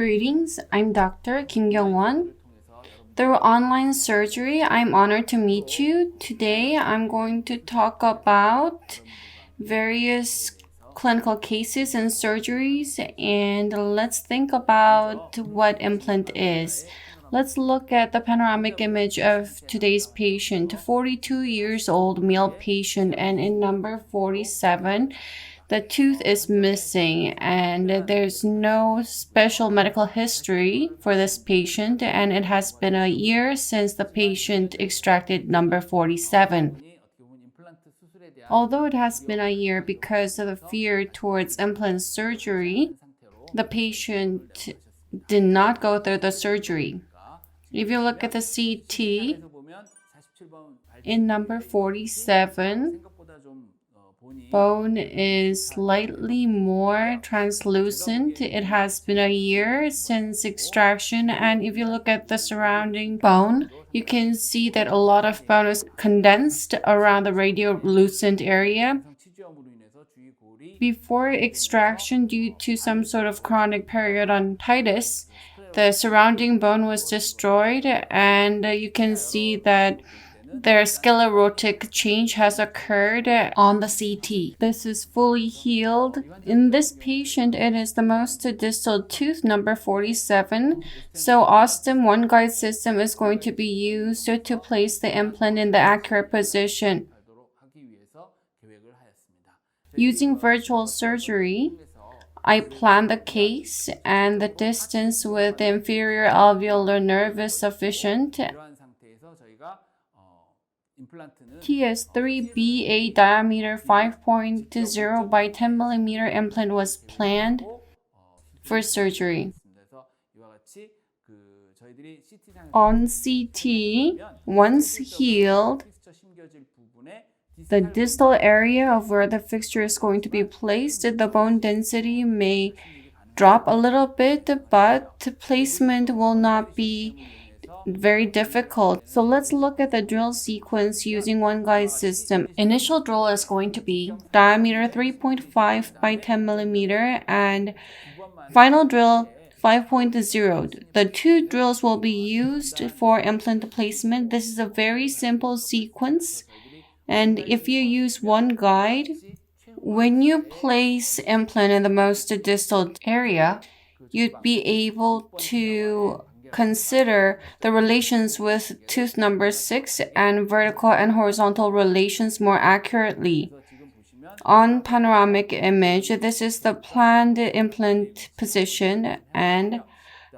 Greetings, I'm Dr. Kim Kyung-won. Through online surgery, I'm honored to meet you. Today, I'm going to talk about various clinical cases and surgeries, and let's think about what implant is. Let's look at the panoramic image of today's patient, 42 years old male patient, and in number 47, the tooth is missing and there's no special medical history for this patient, and it has been a year since the patient extracted number 47. Although it has been a year because of the fear towards implant surgery, the patient did not go through the surgery. If you look at the CT in number 47, bone is slightly more translucent. It has been a year since extraction, and if you look at the surrounding bone, you can see that a lot of bone is condensed around the radiolucent area. Before extraction, due to some sort of chronic periodontitis, the surrounding bone was destroyed, and you can see that their sclerotic change has occurred on the CT. This is fully healed. In this patient, it is the most distal tooth, number 47. So OSSTEM OneGuide system is going to be used to place the implant in the accurate position. Using virtual surgery, I plan the case and the distance with the inferior alveolar nerve is sufficient. TS3BA diameter 5.0 by 10 millimeter implant was planned for surgery. On CT, once healed, the distal area of where the fixture is going to be placed, the bone density may drop a little bit, but placement will not be very difficult. So let's look at the drill sequence using OneGuide system. Initial drill is going to be diameter 3.5 by 10 millimeter and final drill 5.0. The two drills will be used for implant placement. This is a very simple sequence. And if you use OneGuide, when you place implant in the most distal area, you'd be able to consider the relations with tooth number 6 and vertical and horizontal relations more accurately. On panoramic image, this is the planned implant position and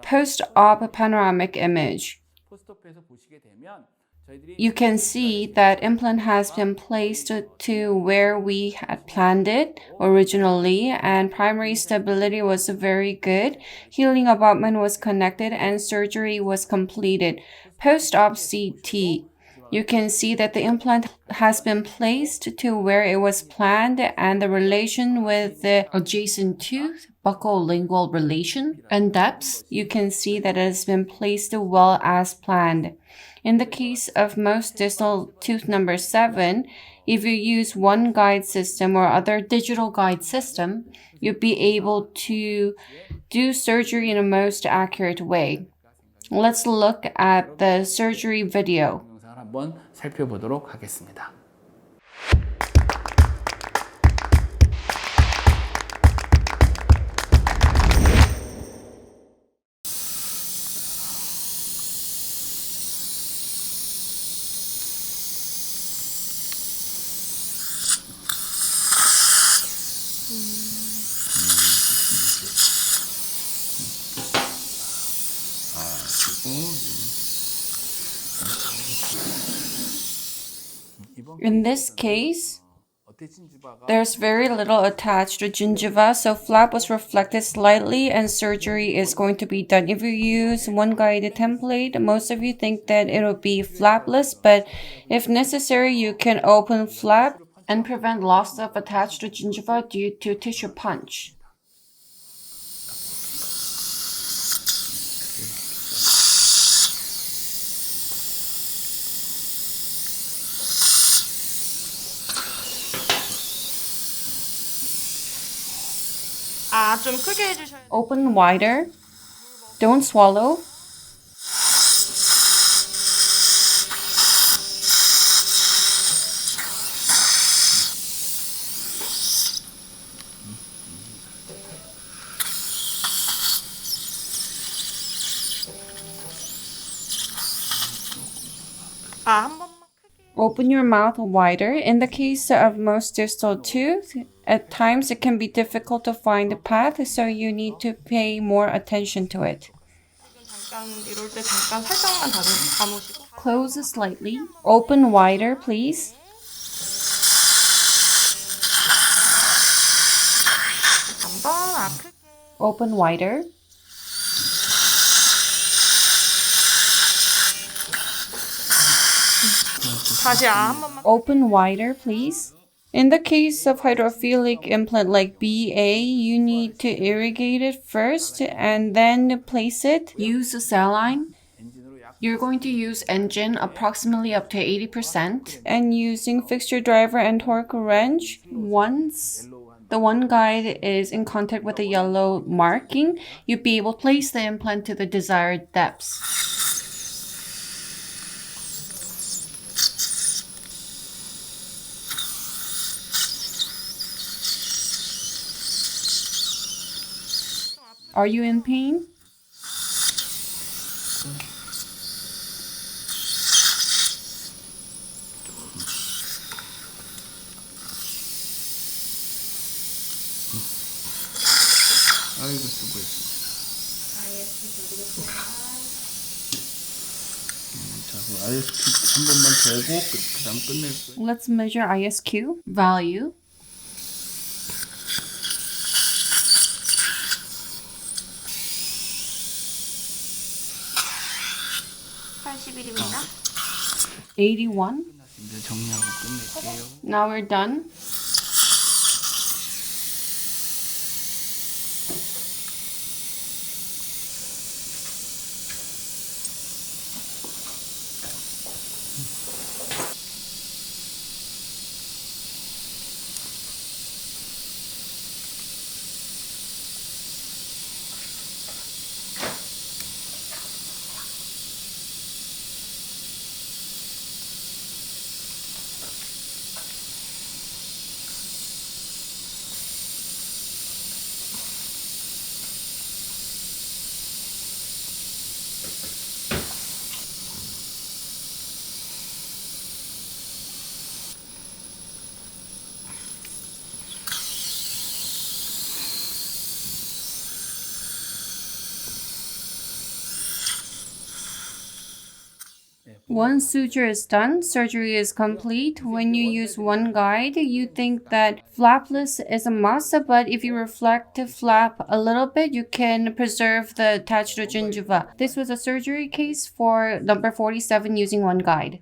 post-op panoramic image. You can see that implant has been placed to where we had planned it originally, and primary stability was very good. Healing abutment was connected and surgery was completed. Post-op CT. You can see that the implant has been placed to where it was planned, and the relation with the adjacent tooth, buccolingual relation, and depth, you can see that it has been placed well as planned. In the case of most distal tooth number 7, if you use OneGuide system or other digital guide system, you'll be able to do surgery in a most accurate way. Let's look at the surgery video. 한번 살펴보도록 하겠습니다. In this case, there's very little attached to gingiva, so flap was reflected slightly and surgery is going to be done. If you use OneGuide template, most of you think that it will be flapless, but if necessary, you can open flap and prevent loss of attached to gingiva due to tissue punch. 좀 크게 해주셔야 돼요. Open wider. Don't swallow. Open your mouth wider. In the case of most distal tooth, at times it can be difficult to find the path, so you need to pay more attention to it. 이럴 때 잠깐 살짝만 감으시고 Close slightly. Open wider, please. 한번 아프게 Open wider. 다시 한 번만 Open wider, please. In the case of hydrophilic implant like BA, you need to irrigate it first and then place it. Use a saline. You're going to use engine approximately up to 80% and using fixture driver and torque wrench. Once the OneGuide is in contact with the yellow marking, you'll be able to place the implant to the desired depths. Are you in pain? 아이고 수고했습니다. 자, 그 ISP 한 번만 재고 그다음 끝낼 거예요. Let's measure ISQ value. (80일입니다) 81. 이제 정리하고 끝낼게요. Now we're done. Once suture is done, surgery is complete. When you use OneGuide, you think that flapless is a must, but if you reflect to flap a little bit, you can preserve the attached gingiva. This was a surgery case for number 47 using OneGuide.